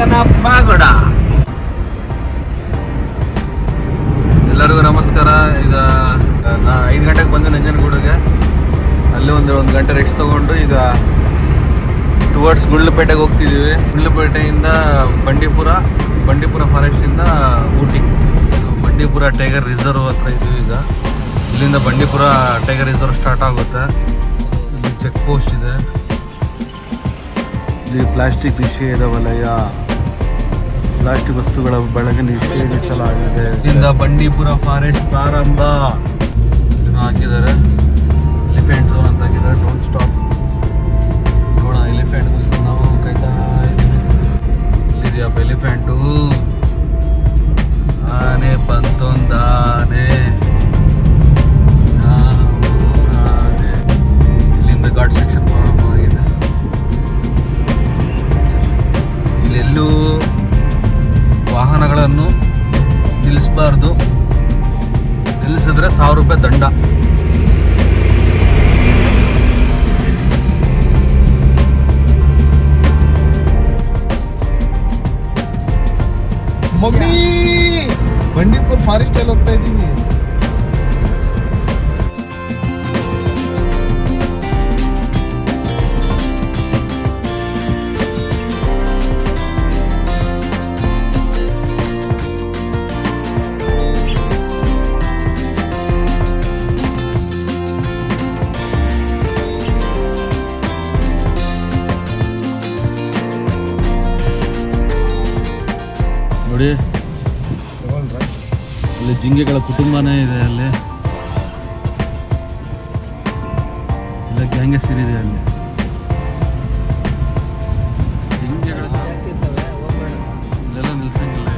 ದೇವಸ್ಥಾನ ಪಾಗೋಡ. ಎಲ್ಲರಿಗೂ ನಮಸ್ಕಾರ. ಈಗ 5 ಗಂಟೆಗೆ ಬಂದು ನಂಜನಗೂಡಿಗೆ. ಅಲ್ಲಿ ಒಂದು ಗಂಟೆ ರೆಸ್ಟ್ ತಗೊಂಡು ಈಗ ಟುವರ್ಡ್ಸ್ ಗುಂಡ್ಲುಪೇಟೆಗೆ ಹೋಗ್ತಿದ್ದೀವಿ. ಗುಂಡ್ಲುಪೇಟೆಯಿಂದ ಬಂಡೀಪುರ ಫಾರೆಸ್ಟಿಂದ ಊಟಿ. ಬಂಡೀಪುರ ಟೈಗರ್ ರಿಸರ್ವ್ ಹತ್ರ ಇದ್ದೀವಿ ಈಗ. ಇಲ್ಲಿಂದ ಬಂಡೀಪುರ ಟೈಗರ್ ರಿಸರ್ವ್ ಸ್ಟಾರ್ಟ್ ಆಗುತ್ತೆ. ಇಲ್ಲಿ ಚೆಕ್ ಪೋಸ್ಟ್ ಇದೆ. ಇಲ್ಲಿ ಪ್ಲಾಸ್ಟಿಕ್ ನಿಷೇಧ ವಲಯ, ಪ್ಲಾಸ್ಟಿಕ್ ವಸ್ತುಗಳ ಬಳಕೆ ನಿಷೇಧಿಸಲಾಗಿದೆ. ಇಲ್ಲಿಂದ ಬಂಡೀಪುರ ಫಾರೆಸ್ಟ್ ಪ್ರಾರಂಭ ಹಾಕಿದ್ದಾರೆ. ಎಲಿಫೆಂಟ್ ಝೋನ್ ಅಂತ ಹಾಕಿದ್ದಾರೆ. Don't stop. ನೋಡೋಣ ಎಲಿಫೆಂಟ್ಗೋಸ್ಕರ ನಾವು ಕಾಯ್ತಾ ಇದ್ದೀವಿ. ಇಲ್ಲಿದೆಯಪ್ಪ ಎಲಿಫೆಂಟು. ಆನೆ ಬಂತೊಂದಾನೆ. ಇಲ್ಲಿಂದ ಘಾಟ್ ಸೆಕ್ಷನ್ ಪ್ರಾರಂಭವಾಗಿದೆ. ಇಲ್ಲೆಲ್ಲೂ ವಾಹನಗಳನ್ನು ನಿಲ್ಲಿಸಬಾರ್ದು. ನಿಲ್ಲಿಸಿದ್ರೆ 1000 ರೂಪಾಯಿ ದಂಡ. ಮಮ್ಮಿ ಬಂಡೀಪುರ ಫಾರೆಸ್ಟ್ ಅಲ್ಲಿ ಹೋಗ್ತಾ ಇದ್ದೀವಿ. ನೋಡಿ ಅಲ್ಲಿ ಜಿಂಕೆಗಳ ಕುಟುಂಬನೇ ಇದೆ. ಅಲ್ಲಿ ಎಲ್ಲ ಗ್ಯಾಂಗಸ್ಟರ್ ಇದೆ. ಅಲ್ಲಿ ಜಿಂಕೆಗಳ ಇಲ್ಲೆಲ್ಲ ನಿಲ್ಸಂಗಿಲ್ಲ.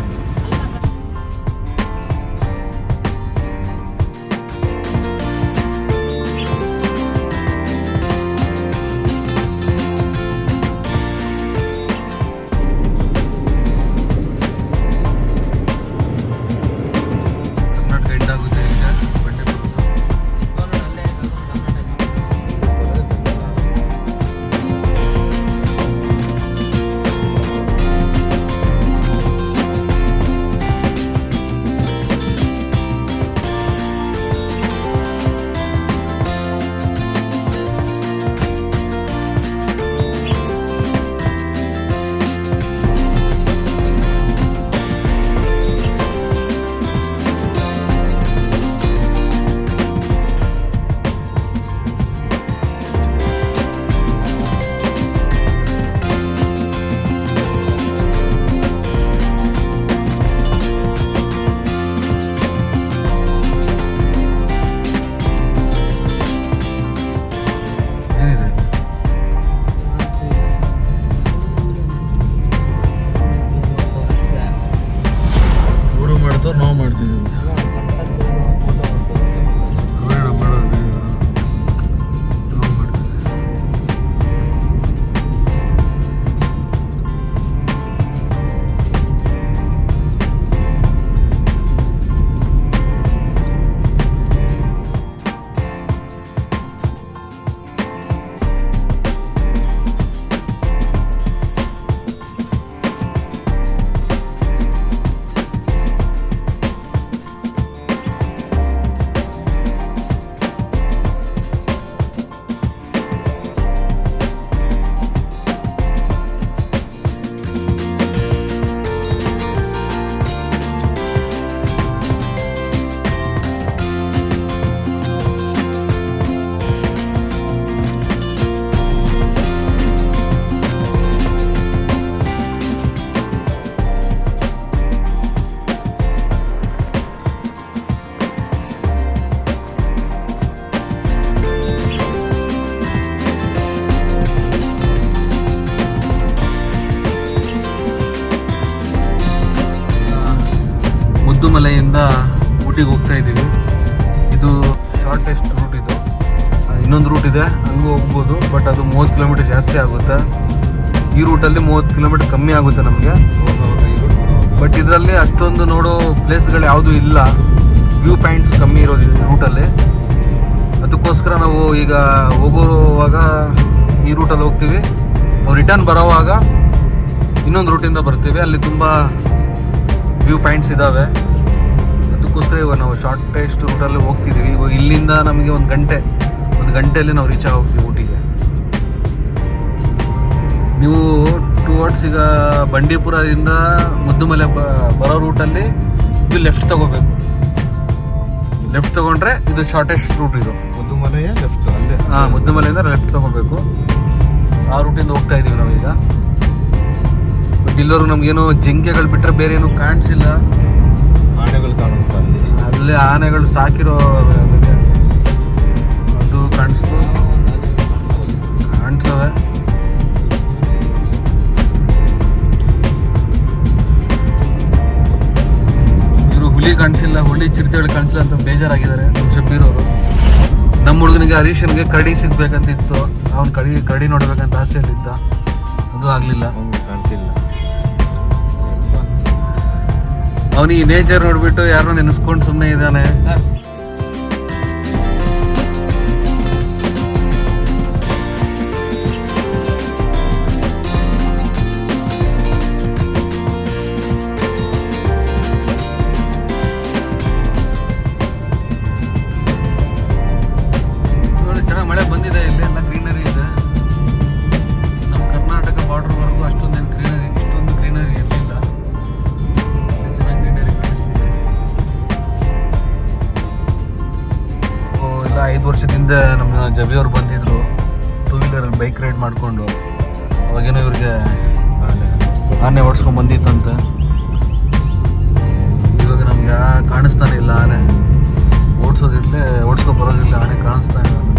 ನಾವು ಮಾಡ್ತಿದ್ದೀವಿ. ಮುದ್ದುಮಲೆಯಿಂದ ಊಟಿಗೆ ಹೋಗ್ತಾ ಇದ್ದೀವಿ. ಇದು ಶಾರ್ಟೆಸ್ಟ್ ರೂಟ್. ಇದು ಇನ್ನೊಂದು ರೂಟ್ ಇದೆ, ಹಂಗೂ ಹೋಗ್ಬೋದು. ಬಟ್ ಅದು 30 ಕಿಲೋಮೀಟರ್ ಜಾಸ್ತಿ ಆಗುತ್ತೆ. ಈ ರೂಟಲ್ಲಿ 30 ಕಿಲೋಮೀಟರ್ ಕಮ್ಮಿ ಆಗುತ್ತೆ ನಮಗೆ. ಬಟ್ ಇದರಲ್ಲಿ ಅಷ್ಟೊಂದು ನೋಡೋ ಪ್ಲೇಸ್ಗಳು ಯಾವುದೂ ಇಲ್ಲ. ವ್ಯೂ ಪಾಯಿಂಟ್ಸ್ ಕಮ್ಮಿ ಇರೋದು ಈ ರೂಟಲ್ಲಿ. ಅದಕ್ಕೋಸ್ಕರ ನಾವು ಈಗ ಹೋಗುವಾಗ ಈ ರೂಟಲ್ಲಿ ಹೋಗ್ತೀವಿ. ರಿಟರ್ನ್ ಬರೋವಾಗ ಇನ್ನೊಂದು ರೂಟಿಂದ ಬರ್ತೀವಿ. ಅಲ್ಲಿ ತುಂಬ ವ್ಯೂ ಪಾಯಿಂಟ್ಸ್ ಇದ್ದಾವೆ. ಅದಕ್ಕೋಸ್ಕರ ಇವಾಗ ನಾವು ಶಾರ್ಟೆಸ್ಟ್ ರೂಟಲ್ಲಿ ಹೋಗ್ತಿದ್ದೀವಿ. ಇವಾಗ ಇಲ್ಲಿಂದ ನಮಗೆ ಒಂದು ಗಂಟೆಯಲ್ಲಿ ನಾವು ರೀಚ್ ಆಗಿ ಹೋಗ್ತೀವಿ ಊಟಿಗೆ. ನೀವು ಟುವರ್ಡ್ಸ್ ಈಗ ಬಂಡೀಪುರದಿಂದ ಮುದ್ದುಮಲೆ ಬರೋ ರೂಟಲ್ಲಿ ಇದು ಲೆಫ್ಟ್ ತಗೋಬೇಕು. ಲೆಫ್ಟ್ ತಗೊಂಡ್ರೆ ಇದು ಶಾರ್ಟೆಸ್ಟ್ ರೂಟ್. ಇದು ಮುದ್ದುಮಲೆಯ ಲೆಫ್ಟ್ ಅಲ್ಲೇ. ಹಾಂ, ಮುದ್ದುಮಲೆಯಿಂದ ಲೆಫ್ಟ್ ತಗೋಬೇಕು. ಆ ರೂಟಿಂದ ಹೋಗ್ತಾ ಇದ್ದೀವಿ ನಾವೀಗ. ಬಟ್ ಇಲ್ಲವರೆಗೂ ನಮಗೇನು ಜಿಂಕೆಗಳು ಬಿಟ್ಟರೆ ಬೇರೆ ಏನು ಕಾಣಿಸಿಲ್ಲ. ಆನೆಗಳು ಕಾಣಿಸ್ತಾ ಅಲ್ಲಿ ಆನೆಗಳು ಸಾಕಿರೋ ಅದು ಕಾಣಿಸ್ತವೆ. ಇವರು ಹುಲಿ ಕಾಣಿಸಿಲ್ಲ, ಹುಲಿ ಚಿರತೆಗಳು ಕಾಣಿಸಿಲ್ಲ ಅಂತ ಬೇಜಾರಾಗಿದ್ದಾರೆ ನಮ್ಮ ಶಬ್ಬೀರ್ ಅವರು. ನಮ್ಮ ಹುಡುಗನಿಗೆ ಹರೀಶನ್ಗೆ ಕರಡಿ ಸಿಗ್ಬೇಕಂತಿತ್ತು. ಅವ್ನು ಕರಡಿ ನೋಡ್ಬೇಕಂತ ಆಸೆಯಲ್ಲಿದ್ದ, ಅದು ಆಗಲಿಲ್ಲ, ಕಾಣಿಸಿಲ್ಲ. ಅವನಿಗೆ ನೇಚರ್ ನೋಡ್ಬಿಟ್ಟು ಯಾರನ್ನೋ ನೆನೆಸ್ಕೊಂಡು ಸುಮ್ಮನೆ ಇದ್ದಾನೆ. ಚೆನ್ನಾಗಿ ಮಳೆ ಬಂದಿದೆ. ಇಲ್ಲಿ ಎಲ್ಲ ಗ್ರೀನರಿ ಇದೆ. ನಮ್ಮ ಕರ್ನಾಟಕ ಬಾರ್ಡರ್ವರೆಗೂ ಇಷ್ಟೊಂದು ಗ್ರೀನರಿ ಇರಲಿಲ್ಲ. ಚೆನ್ನಾಗಿ ಗ್ರೀನರಿ ಕಾಣಿಸ್ತಿದೆ. ಇಲ್ಲ 5 ವರ್ಷದಿಂದ ನಮ್ಮ ಜಬಿಯವ್ರು ಬಂದಿದ್ರು 2 ವೀಲರಲ್ಲಿ ಬೈಕ್ ರೈಡ್ ಮಾಡಿಕೊಂಡು. ಅವಾಗೇನೋ ಇವ್ರಿಗೆ ಆನೆ ಓಡಿಸ್ಕೊಂಡು ಬಂದಿತ್ತಂತೆ. ಇವಾಗ ನಮ್ಗೆ ಕಾಣಿಸ್ತಾನೆ ಇಲ್ಲ ಆನೆ. ಓಡಿಸ್ಕೊಂಡು ಬರೋದಿಲ್ಲ, ಆನೆ ಕಾಣಿಸ್ತಾ ಇಲ್ಲ ನಮಗೆ.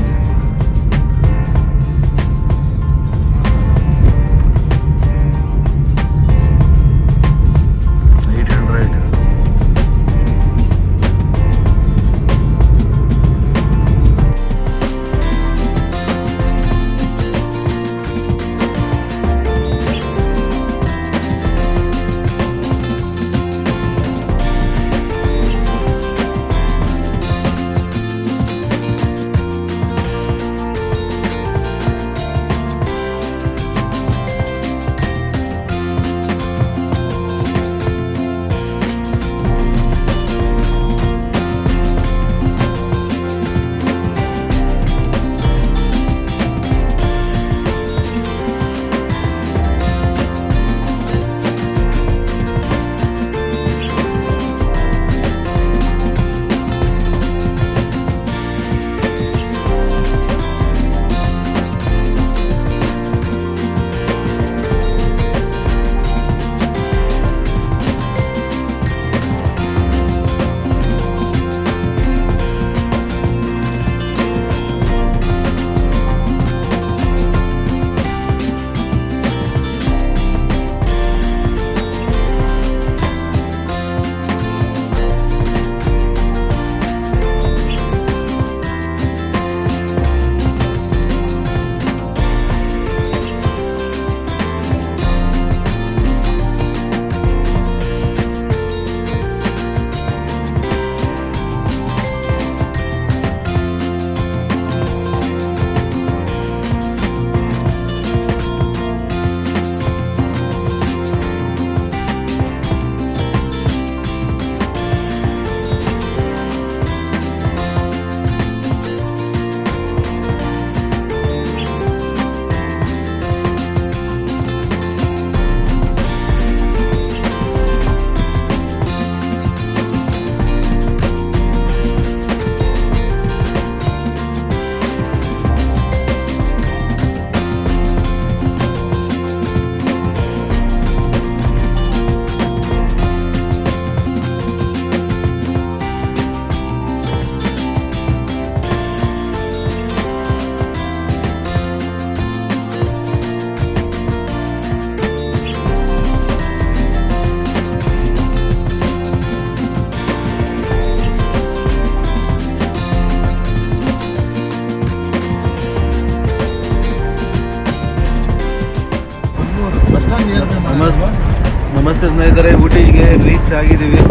ನಮಸ್ತೆ ಸ್ನೇಹಿತರೆ, ಊಟಿಗೆ ರೀಚ್ ಆಗಿದ್ದೀವಿ.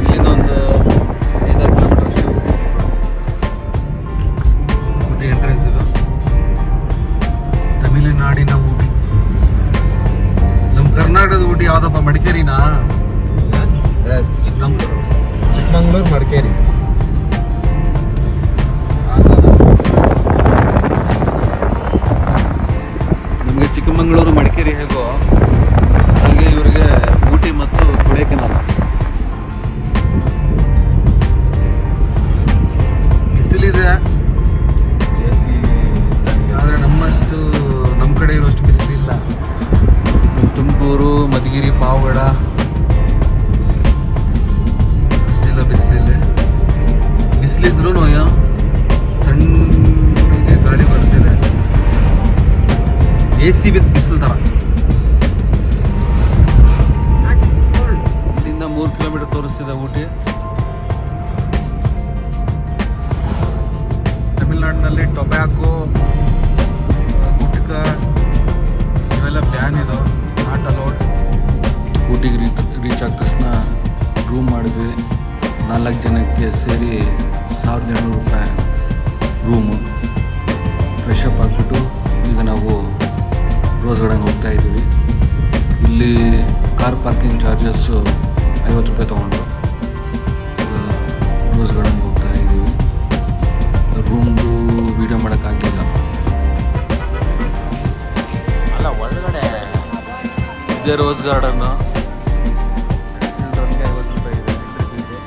ಇಲ್ಲಿಂದ ಒಂದು 5-6 ಕಿಲೋಮೀಟರ್ ಅಷ್ಟೇ ಊಟಿ ಎಂಟ್ರೆನ್ಸ್. ಇದು ತಮಿಳುನಾಡಿನ ಊಟಿ. ಯಾವ್ದಪ್ಪ ಮಡಿಕೇರಿನಾ? ಎಸ್, ಚಿಕ್ಕಮಂಗ್ಳೂರು. ಚಿಕ್ಕಮಂಗ್ಳೂರು ಮಡಿಕೇರಿ. ನಿಮಗೆ ಚಿಕ್ಕಮಂಗ್ಳೂರು ಮಡಿಕೇರಿ ಹೇಗೋ ಹಾಗೆ ಇವರಿಗೆ ಊಟಿ ಮತ್ತು ಕೊಡೈಕೆನಾಲ್. ಬಿಸಿಲಿದೆ, ಎಸಿ ಆದರೆ ನಮ್ಮಷ್ಟು ನಮ್ಮ ಕಡೆ ಇರೋಷ್ಟು ಬಿಸಿಲಿಲ್ಲ. ತುಮಕೂರು, ಮಧುಗಿರಿ, ಪಾವಗಡ ಅಷ್ಟೆಲ್ಲ ಬಿಸಿಲಿಲ್ಲ. ಬಿಸಿಲಿದ್ರು ತಣ್ಣಗೆ ಗಾಳಿ ಬರ್ತಿದೆ. AC ವಿತ್ ಬಿಸಿಲು ಥರ. ಇಲ್ಲಿಂದ 3 ಕಿಲೋಮೀಟರ್ ತೋರಿಸ್ತಿದೆ ಊಟಿ. ತಮಿಳ್ನಾಡಿನಲ್ಲಿ ಟೊಬ್ಯಾಕೋ, ಗುಟ್ಕ ಇವೆಲ್ಲ ಬ್ಯಾನ್ ಇದು, ನಾಟ್ ಅಲೌಡ್. ಊಟಿಗೆ ರೀಚ್ ಆದ ತಕ್ಷಣ ರೂಮ್ ಮಾಡಿದ್ವಿ. 4 ಜನಕ್ಕೆ ಸೇರಿ 1200 ರೂಪಾಯಿ ರೂಮು. ಫ್ರೆಶ್ ಅಪ್ ಆಗಿಬಿಟ್ಟು ಈಗ ನಾವು ರೋಸ್ ಗಾರ್ಡನ್ಗೆ ಹೋಗ್ತಾ ಇದ್ದೀವಿ. ಇಲ್ಲಿ ಕಾರ್ ಪಾರ್ಕಿಂಗ್ ಚಾರ್ಜಸ್ಸು 50 ರೂಪಾಯಿ ತೊಗೊಂಡ್ರು. ರೋಸ್ ಗಾರ್ಡನ್ಗೆ ಹೋಗ್ತಾ ಇದ್ದೀವಿ. ರೂಮ್ದು ವೀಡಿಯೋ ಮಾಡೋಕ್ಕಾಗಲಿಲ್ಲ. ಅಲ್ಲ ಒಳಗಡೆ ಇದೇ ರೋಸ್ ಗಾರ್ಡನ್ನು. ಚಿಲ್ಡ್ರನ್ಗೆ 50 ರೂಪಾಯಿ ಇದೆ ಎಂಟ್ರಿ ಫೀಸು.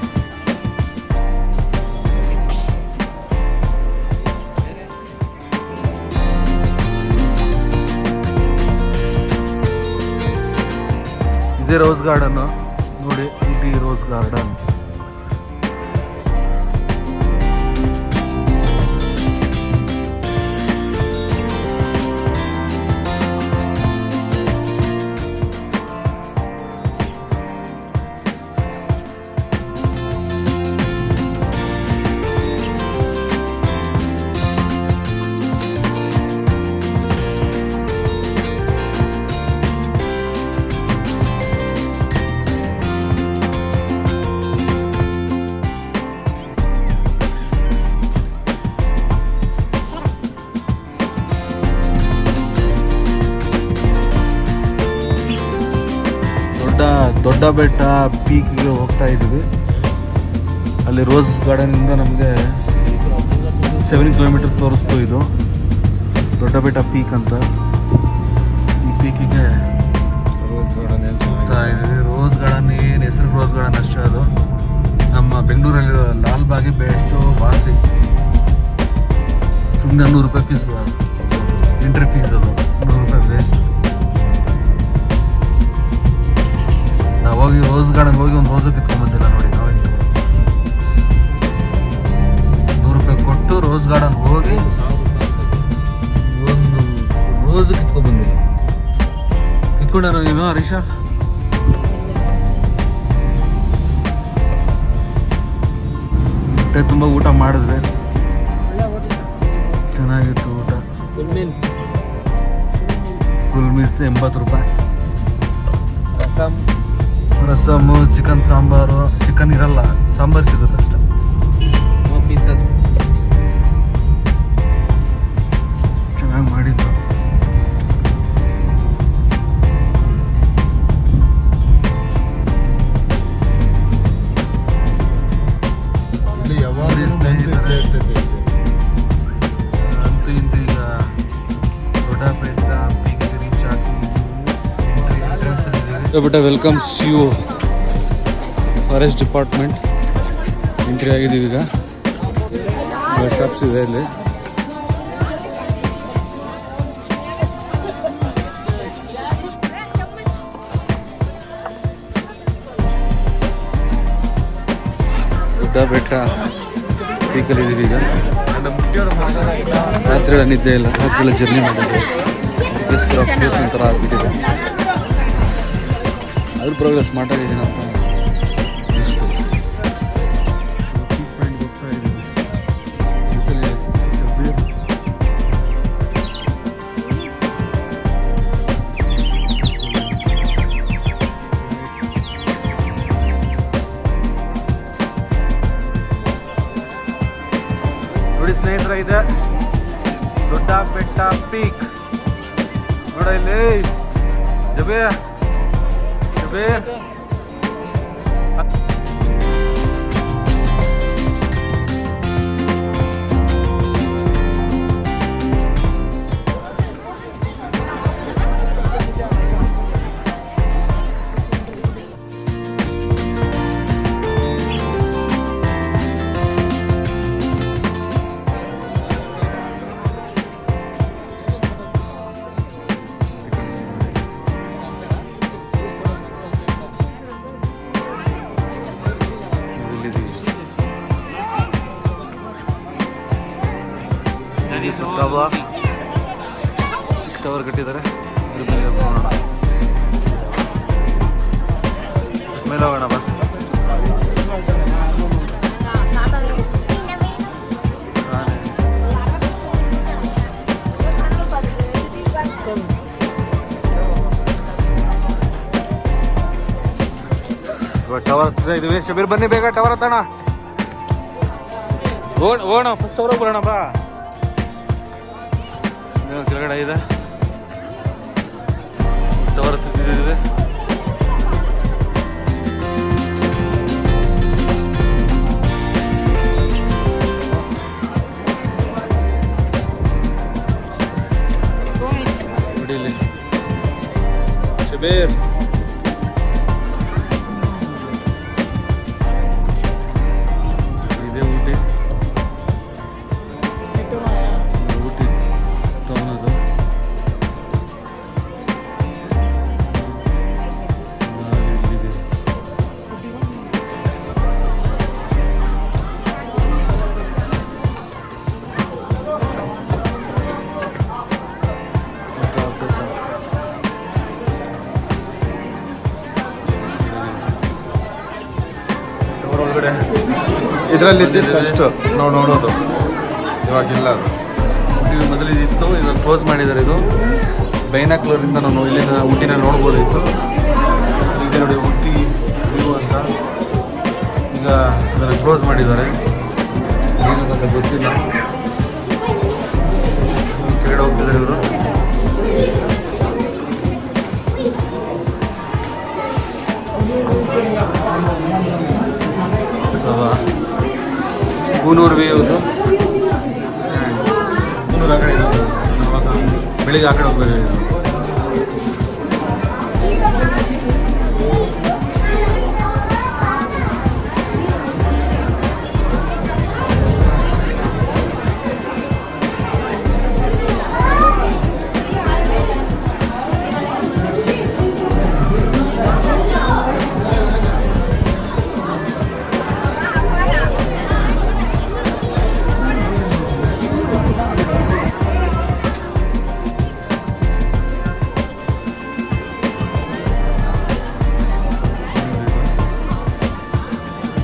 ಇದೇ ರೋಸ್ ಗಾರ್ಡನ್ನು ನೋಡಿ, ಊಟಿ ರೋಸ್ ಗಾರ್ಡನ್. ದೊಡ್ಡ ಬೆಟ್ಟ ಪೀಕ್ಗೆ ಹೋಗ್ತಾ ಇದ್ದೀವಿ. ಅಲ್ಲಿ ರೋಸ್ ಗಾರ್ಡನಿಂದ ನಮಗೆ 7 ಕಿಲೋಮೀಟರ್ ತೋರಿಸ್ತು. ಇದು ದೊಡ್ಡ ಬೆಟ್ಟ ಪೀಕ್ ಅಂತ. ಈ ಪೀಕಿಗೆ ರೋಸ್ ಗಾರ್ಡನ್ ಹೋಗ್ತಾ ಇದ್ದೀವಿ. ರೋಸ್ ಗಾರ್ಡನ್ ಏನು ಹೆಸರು ರೋಸ್ ಗಾರ್ಡನ್ ಅಷ್ಟೇ. ಅದು ನಮ್ಮ ಬೆಂಗಳೂರಲ್ಲಿರೋ ಲಾಲ್ ಬಾಗಿ ಬೆಸ್ಟ್ ವಾಸಿ. ಸುಮ್ಮನೆ 100 ರೂಪಾಯಿ ಫೀಸ್, ಎಂಟ್ರಿ ಫೀಸ್. ಅದು 100 ರೂಪಾಯಿ ವೇಸ್ಟ್. ನಾವು ಹೋಗಿ ರೋಸ್ ಗಾರ್ಡನ್ ಹೋಗಿ ಒಂದು ರೋಸು ಕಿತ್ಕೊಂಡ್ಬಂದಿಲ್ಲ ನೋಡಿ. ನಾವಂತೂ 100 ರೂಪಾಯಿ ಕೊಟ್ಟು ರೋಸ್ ಗಾರ್ಡನ್ ಹೋಗಿ ಒಂದು ರೋಸು ಕಿತ್ಕೊಂಡ್ಬಂದಿಲ್ಲ. ಕಿತ್ಕೊಂಡ ನೀನು ಹರೀಶ? ಹೊಟ್ಟೆ ತುಂಬ ಊಟ ಮಾಡಿದ್ರೆ ಚೆನ್ನಾಗಿತ್ತು ಊಟ. ಫುಲ್ ಮೀಲ್ಸ್ 80 ರೂಪಾಯಿ. ರಸಮು, ಚಿಕನ್ ಸಾಂಬಾರು. ಚಿಕನ್ ಇರಲ್ಲ, ಸಾಂಬಾರು ಸಿಗುತ್ತೆ ಅಷ್ಟೆ. ಪೀಸಸ್ ಚೆನ್ನಾಗಿ ಮಾಡಿದ್ರು. ಇಲ್ಲಿ ಯಾವಾಗ ಇರ್ತೈತೆ. ಅಂತೂ ಇಂತೂ ಈಗ ದೊಡ್ಡ ಬೆಟ್ಟ ಪೀಕ್ಗೆ ರೀಚ್ ಆಗಿ ಬೆಟ್ಟ welcomes you forest department. Entry ಆಗಿದ್ದೀವಿ ಈಗ. ಶಾಪ್ಸ್ ಇದೆ ಇಲ್ಲಿ. ದೊಡ್ಡ ಬೆಟ್ಟ ಪೀಕಲ್ಲಿದ್ದೀವಿ ಈಗ. ರಾತ್ರಿ ಎಲ್ಲ ನಿದ್ದೆ ಇಲ್ಲ, ರಾತ್ರಿ ಎಲ್ಲ ಜರ್ನಿ ಮಾಡಿದ್ದೀವಿ. ಅದಕ್ಕೋಸ್ಕರ ಫೇಸ್ ಒಂಥರ ಆಗ್ಬಿಟ್ಟಿದೆ. ಅದ್ರ ಪರವಾಗಿಲ್ಲ, ಸ್ಮಾರ್ಟ್ ಆಗಿದ್ದೀನಿ ಅಂತ ಅನಿಸ್ತು. ಪೀಕ್ ಪಾಯಿಂಟ್ಗೆ ಹೋಗ್ತಾ ಇದ್ದೀವಿ. ಜೊತೆಲಿ ಶಬ್ಬೀರ್. ನೋಡಿ ಸ್ನೇಹಿತರ, ಇದೆ ದೊಡ್ಡ ಬೆಟ್ಟ ಪೀಕ್. ನೋಡ ಇಲ್ಲಿ ಜಬೇ ಶಬೀರ್ ಚಿಕ್ಕ ಟವರ್ ಕಟ್ಟಿದ್ದಾರೆ. ಮೇಲೆ ಹೋಗೋಣ ಬಾ. ಟವರ್ ಹತ್ತಿರ ಇದೀವಿ. ಶಬೀರ್ ಬನ್ನಿ ಬೇಗ ಟವರ್ ಹತ್ತೋಣ. ಹೋಗೋಣ ಫಸ್ಟ್ ಟವರ್ ಬರೋಣ ಬಾ. ಕೆಳಗಡೆ ಇದೆ ಟವರ್ ಹತ್ತಿದ್ದೀವಿ. ನೋಡಿಲಿ ಶಬೀರ್ ಇದೆ ಊಟಿ ಟೌನ್ ಅದು. ಇದರಲ್ಲಿ ಫಸ್ಟ್ ನಾವು ನೋಡೋದು, ಇವಾಗಿಲ್ಲ ಅದು. ಇದು ಮೊದಲು ಇದಿತ್ತು, ಈಗ ಕ್ಲೋಸ್ ಮಾಡಿದ್ದಾರೆ. ಇದು ಬೈನಾಕ್ಯುಲರಿಂದ ನಾವು ಇಲ್ಲಿಂದ ಊಟಿನ ನೋಡ್ಬೋದಿತ್ತು. ಈಗ ನೋಡಿ ಊಟಿ ವ್ಯೂ ಅಂತ. ಈಗ ಅದನ್ನು ಕ್ಲೋಸ್ ಮಾಡಿದ್ದಾರೆ. ಏನಂತ ಗೊತ್ತಿಲ್ಲ. ಕೆಳಗಡೆ ಹೋಗ್ತಿದ್ದಾರೆ ಇವರು. ಕೂನೂರು ವ್ಯೂ ಇದು. ಕೂನೂರು ಆ ಕಡೆ ಇದೆ. ಬೆಳಿಗ್ಗೆ ಆ ಕಡೆ ಹೋಗ್ಬೇಕು.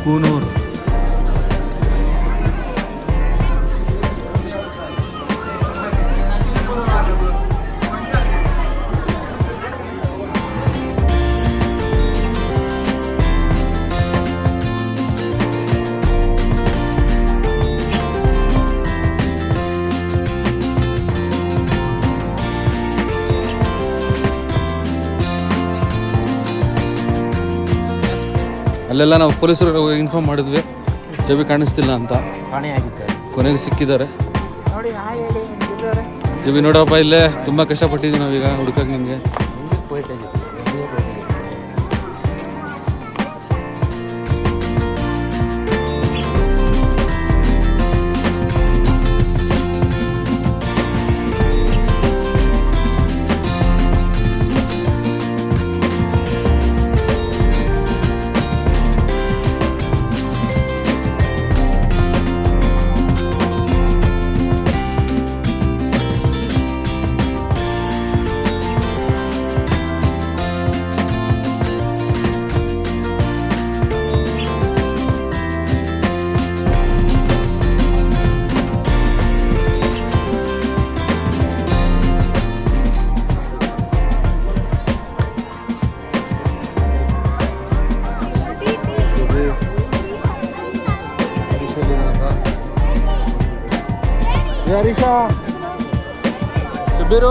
ಕೂನೂರು ಅಲ್ಲೆಲ್ಲ ನಾವು ಪೊಲೀಸರು ಇನ್ಫಾರ್ಮ್ ಮಾಡಿದ್ವಿ, ಜಬಿ ಕಾಣಿಸ್ತಿಲ್ಲ ಅಂತ. ಕೊನೆಗೆ ಸಿಕ್ಕಿದ್ದಾರೆ. ಜಬಿ ನೋಡಪ್ಪ, ಇಲ್ಲೇ ತುಂಬ ಕಷ್ಟಪಟ್ಟಿದ್ವಿ ನಾವೀಗ ಹುಡುಕಕ್ಕೆ ನಿಮಗೆ. ಹರೀಶ ಶಬೀರು